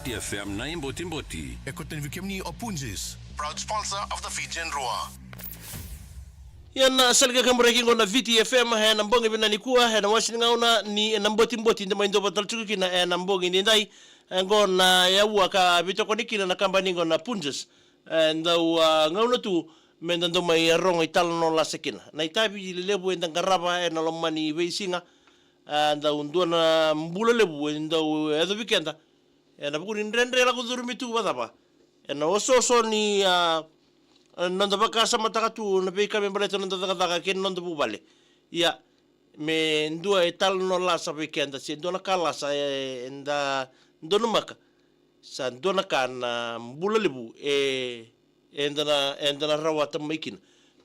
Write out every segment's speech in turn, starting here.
Viti FM na Mboti. Ekoten Vikemni Opunjis, proud sponsor of the Fijian Roar. Yan salga kambreki ngona Viti FM na mbonge bina nikuwa na washini ngauna ni na mboti ndema indo batalchuki kina na mbonge ni ndai ngona ya waka bitoko nikina na kambani ngona Punjis ndau ngauna tu menda ndo mai rongo italo no la sekina na itabi lebu enda garaba na lomani weisinga ndau ndona mbula lebu ndau edo weekenda na buku ni ndrendre la kuzurumitu badapa na ososo ni nanda baka sama takatu na peka membaleto nanda taka ken nanda bubale ya me ndua etal no la sa weekenda si ndona kala sa enda ndona maka sa ndona kana mbula lebu endana rawata maikina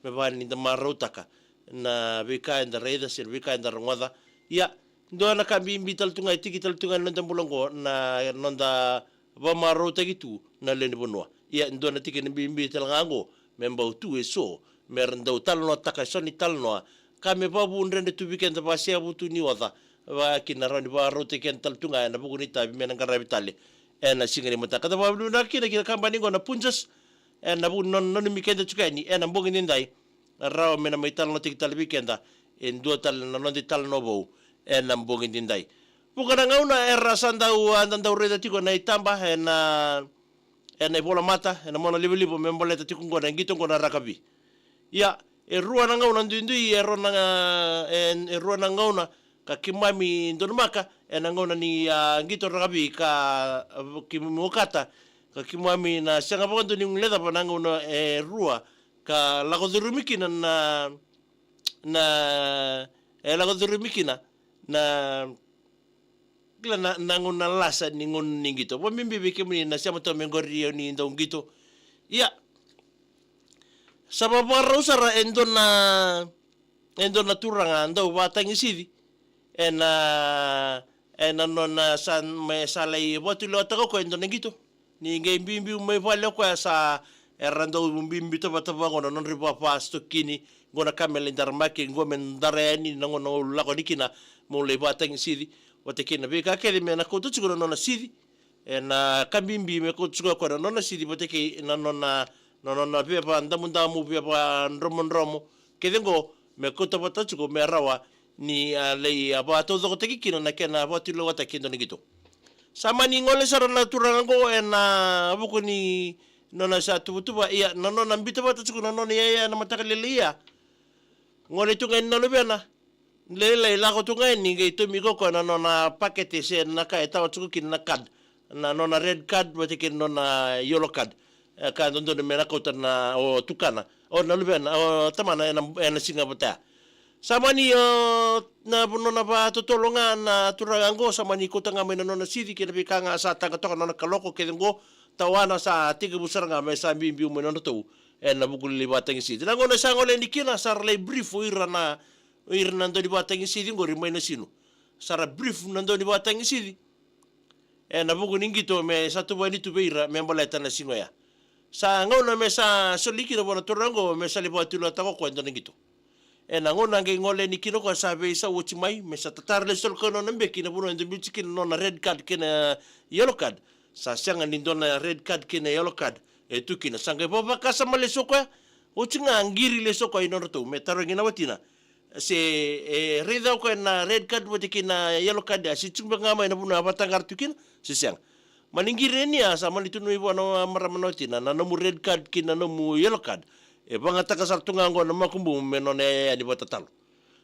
me bani nda marotaka na beka enda reda sir beka enda rongada ya ndona kambi bital tunga tikital tunga nanda bulongo na nanda ba marota gitu na leni bonwa ya ndona tikini bital ngango memba utu eso merenda utalno taka soni talno kame babu ndrende tu weekend ba sia butu ni wada wa kinarani ba rote ken taltunga na buku ni tabi menanga rabitale na singani mata kada babu na kina kambani ngona Punjis na buku non mikenda tukani na mbongi ndai raw mena maitalno tikital weekenda ndo tal na nondi talno bo na mbongi ndai buka ngauna era sanda anda ureda tiko na itamba na ibola mata na mona libo memboleta tikungona ngito ngona rakabi ya erua na ngauna ndui erua na ngauna ka kimami ndonmaka na ngauna ni ngito rakabi ka kimokata ka kimami na sanga bondo ni ngleda pa ngauna erua ka lagodurumikina na lagodurumikina na kila nanguna lasa ni ngon ningito wa mimbi bike muni na siamo to mengori ni ndongito ya sababu arusara endona turanga ndo watangi sidi ena nona san me salai botilo tako ko endona ngito ni ngembimbi me vale ko sa erando mbimbi to bataba ngono non riba pasto kini ngona kamel ndarmake ngomen dareni ngono lako dikina mo le watangi sidi watekina beka kede mena ko tuchugo nona sidi na kambimbi me ko tuchugo ko nona sidi boteke na nona pepa ndamundamu pepa ndromo kedengo me ko to botchugo me rawa ni lei aba to zo teki kino na kena botilo wata kindo ngito samani ngole sara naturango na buko ni nona sa tubutuba iya nona mbito botchugo nona ya na matakalelia ngole tunga nona bena lele la ko tunga ni ngai to mi ko na nona pakete se na ka eta tuku kin na card na nona red card bote kin nona yellow card ka ndo de mena ko na o tukana o na lubena o tamana na singa bota samani na nona ba to tolonga na turango samani ko tanga mena nona sidi ke bi kanga sa tanga to nona kaloko ke ngo tawana sa tiga busaranga me sa bimbi mo nona to na bugul li batang sidi na ngona sa ngole nikina sarle brief irana nando di batangi sidi ngori mai na sino sara brief nando di batangi sidi na buku ningito me satu bani tu beira me mboleta na sino ya sa ngona me sa soliki no bona turango me sa libo tulo tako ko ndo ningito na ngona nge ngole nikino ko sa be sa uchi mai me sa tatarle sol ko no nambe kina buno ndo bichikin no na red card kina yellow card sa sanga nindo na red card kina yellow card tu kina sanga baba kasa male soko uchi ngiri le soko ino to me taro ngina watina se reda ko na red card wote kina yellow card si chumba ngama ina buna batangar tukin si siang maningire ni asa malitunu ibo no maramanotina na no red card kina no yellow card banga takasar tungango na makumbu menone ani botatal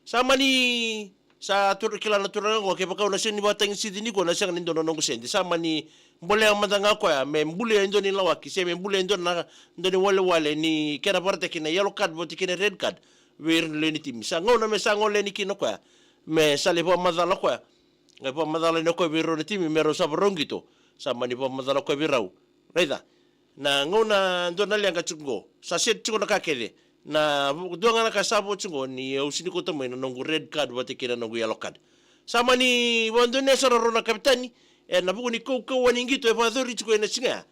sama ni sa tur kila na turango ke baka na sini batang sidini ko na siang nindo no sendi sama ni mbole ang madanga ko ya me mbule ndo ni lawaki se me mbule ndo na ndo ni wale ni kena parte kina yellow card wote kina red card wir leni tim sango na me sango leni kino kwa me sale po madala kwa ngai po madala no ko biro ni tim mero sa brongito sama ni po madala ko birau reda na ngona ndo na lianga chungo sa set chungo na kakede na duanga na kasabo chungo ni usini ko tamo no red card wate kina no yellow card sama ni bondo ne sara rona kapitani na buku ni ko waningito e pa dori chungo na singa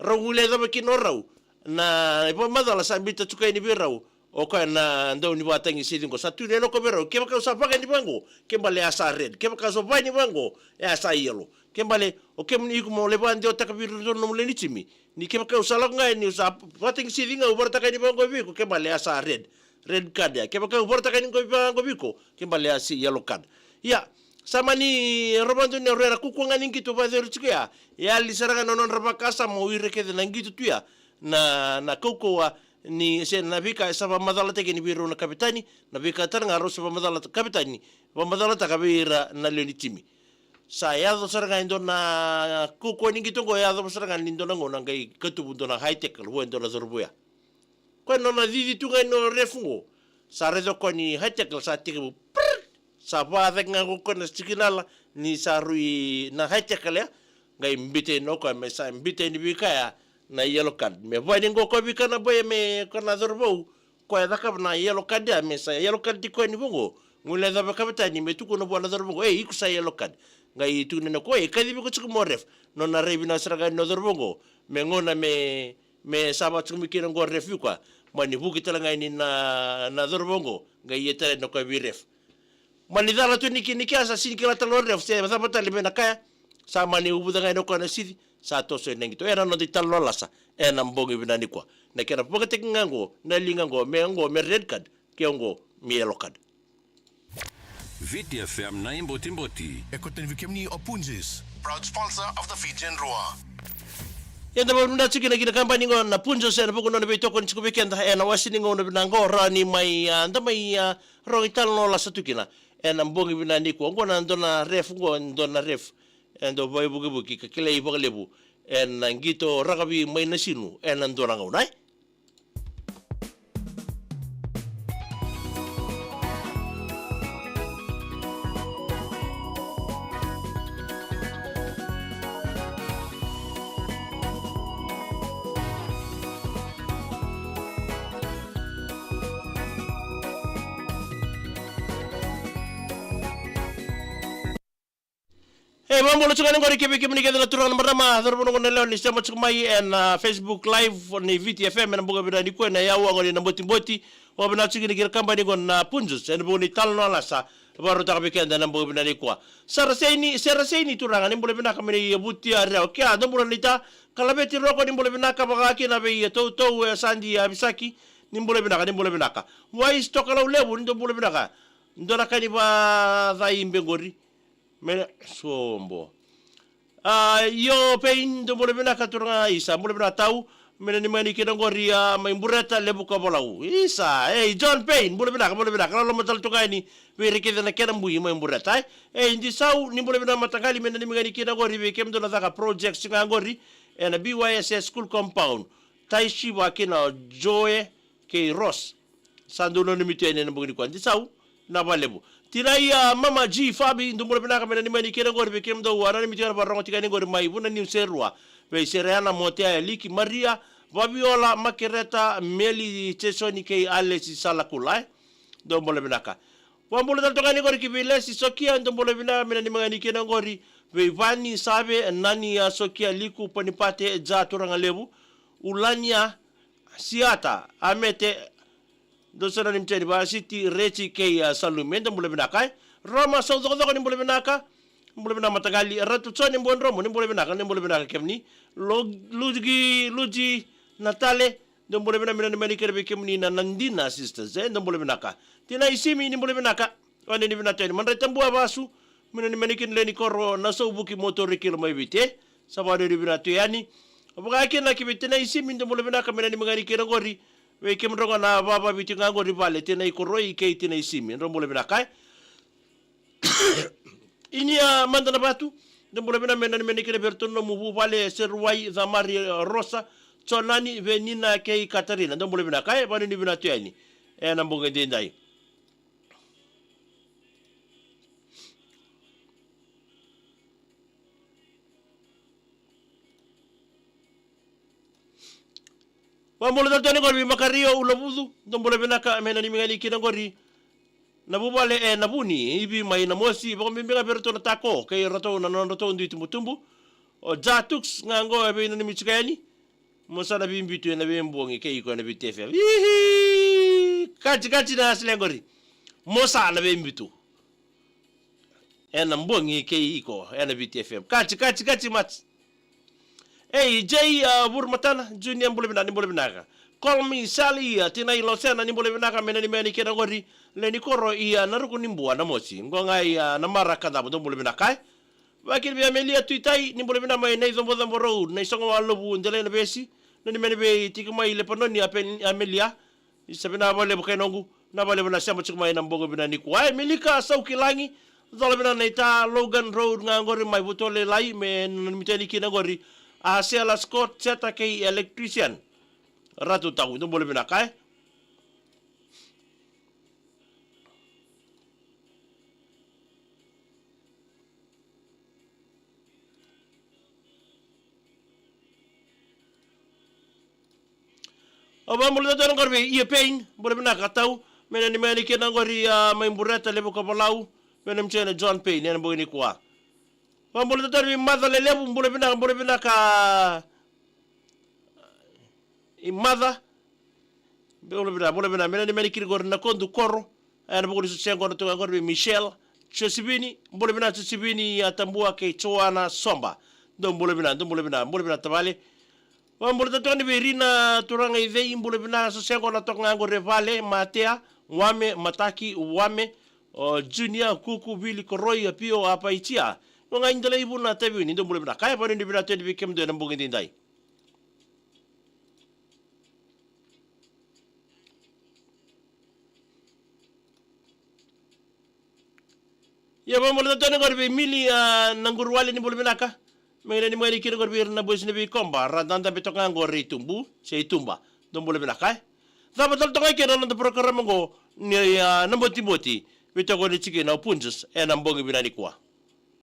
rawule da kino raw na po madala sa mbita chungo ni birau o ka na ndau ni watangi sidi ko satu ne no ko bero ke ka sa paga ni bango ke bale asa red ke ka so vai ni bango e asa yellow ke bale o ke mni ko mo le bande o takabiru no mo le ni timi ni ke ka usala ngai ni usa watangi sidi nga ubar taka ni bango biko ke bale asa red card ya ke ka ubar taka ni bango biko ke bale asa yellow card ya sama ni robando ni rera kukunga ningi to ba der tsia ya li saranga non rabakasa mo ire ke na ngitu tuya na koko ni se na vika sa ba madala te ni biro na kapitani na vika taranga ro sa ba madala kapitani ba madala ta kabira na le timi sa ya do saranga indo na koko ningi to go ya do saranga nindo na ngona ngai katubu do na high tech lo endo na zorbuya ko no na didi tu ngai no refungo sa redo ko ni high tech sa tiku sa ba nga ko na stikinala ni sa rui na haitekale ngai mbite no ko me sa mbite ni bika na yellow card me vai ngo ko bika na boy me ko na dorbo ko ya ka na yellow card ya me sa yellow card ko ni bongo ngule da ba kapita ni me tu ko no bona dorbo iku sa yellow card ngai tu ne ko e kadi ko tsuko moref no na rebi na sraga no dorbo me ngona me sa ba tsuko mi kira ngo ref ko mani buki tala ngai ni na dorbo ngai yetere no ko bi ref manidala tu niki asa sini kila talor ref se bata bata lebe nakaya sa mani ubuda ngai no kana sidi sa to so nengi to era no di talola sa ena mbongi binani kwa na kera poka tek ngango na lingango me red card ke ngo mi yellow card VTFM na imboti Ekoten Vikemni Opunjis, proud sponsor of the Fijian Roar. Yanda ba munda tsiki na gina kampani ngo na punjo se na buku no be toko ntsiko weekend ena wasini ngo no binango rani mai anda mai ro italo la satukina ena mbongi binani ko ngo na ndona ref ngo ndona ref endo boy buki ka kile ibo lebu en ngito ragabi mai nasinu en ndona ngo nai mambo lo tsukani ngori kebe kebe nikeda na turana marama dorbo ngo leo ni sema tsukumai en Facebook live ni VTFM na mboga bina ni ko na yawa ngori na mboti o bina tsiki ni kamba ni na punjus en boni talno ala sa baro ta kebe na mboga bina ni ko seraseni turanga ni mboga bina kamene yabuti ara ke ado mboga nita kalabeti roko ni mboga bina ka baga ki na be to sandi ya bisaki ni mboga bina ka wai stoka la lebu ni mboga bina ka ndona kani ba dai mbengori me sombo yo pein do mole bena katuranga isa mole bena tau mena ni mani kina ngoria mai bureta lebu ka bolau isa John Payne mole bena kalau matal to gani we reke na kena mbui mai bureta indi sau ni mole bena matangali mena ni mani kina ngori we kem do na ka project singa ngori ena BYSS school compound taishi wa kina Joe K Ross sanduno ni mitene na bugni kwa ndi sau na balebu tirai mama G Fabi ndumule benaka mena ni mani kera ngori bekem do wana ni mitera barongo tikani ngori mai buna ni serwa be sereana motea liki Maria Vabiola Makereta Meli Chesoni ke Alesi Salakulai ndumule benaka wambule tokani ngori kibile si sokia ndumule benaka mena ni mani kera ngori be vani sabe nani ya sokia liku panipate za turanga lebu ulania siata amete dosana ni mteni ba city rechi ke salumenda mule benaka Roma saudo ni mule benaka matagali ratu tsoni mbon Roma ni mule benaka kemni luji Natale ndo mule benaka ni mani kerbe kemni na Nandina sisters ndo mule benaka tina isimi ni mule benaka wani ni benata ni mandre tambua basu mena ni mani kin leni koro na so buki motor kilo mai bite sabado ni benata yani obuga kina kibitina isimi ndo mule benaka mena ni mangani kera gori we kem rongo na baba biti ngango rivale tena ikoroi ke tena isimi ndombole bina kai inia mandana batu ndombole bina mena ni menikere bertono mubu vale serwai zamari rosa tsonani venina ke Katarina ndombole bina kai bani ni bina tuyani na mbonge ndai Wambole daltoni ngori makario ulabudu ndombole benaka mena ni mingali kina ngori nabubale nabuni ibi mai na mosi bako mbinga berto na tako kay rato na rato ndi tumbu o jatux ngango ebe ni michikani mosa na bimbitu na bembongi kay ko na bitefe Kati na slengori. Mosa na bembitu. Ena mbongi ke iko ena BTFM. Kati mat. Hey, Jay Burmatana Junior Bulibina Bulibinaga. Call me Sally Tina Ilosena Nimbulibinaga Menani Kenagori Lenicoro ia Naruku Nimbua Namosi. Ngonga Namara Kadabo Bulibinakai. Wakil bi Amelia Tuitai Nimbulibina my Nathan Bodambo Road, Nasongo Lobu and Delena Besi, Nanimenebe Tikumai Lepanoni Amelia. Isabina Vale Bukanongu, Navalevana Samachuma and Bogobina Nikwa, Milika Saukilangi, Zolabina Neta, Logan Road, Nangori, my Butole Lai, men Mitani Kinagori, Asela Scott, Setake electrician. Ratu Tau, no Bolivina Kai. Obamul da tan gorbe ia pain bole bina katau mena ni meni kena gori mai bureta lebu ko balau mena mchene John Payne ena bogini kwa Obamul da tan mi mother le lebu bole bina ka I mother bole bina mena ni meni kiri gori na kondu koro ena bogini su sengo to gorbe Michelle Chosibini bole bina Chosibini atambua ke Choana Somba don bole bina tabale Wambole tatoni berina turanga ivei imbole bina so sengo na toka ngo revale matea wame mataki wame junior kuku bili koroi apio apa itia nga indele ibu na tebi ni mbole bina kaya pare ni bina tebi bikem do na mbongi ndai ya wambole tatoni gorbe mili nangurwale ni mbole bina ka Mengene ni mwani kiri gorbir na bois nebi komba radanda betoka ngori tumbu sei tumba dombole benakai dapat tol kira nanda program ngo ni namboti boti betoko ni chike na punjus e nambongi binani kwa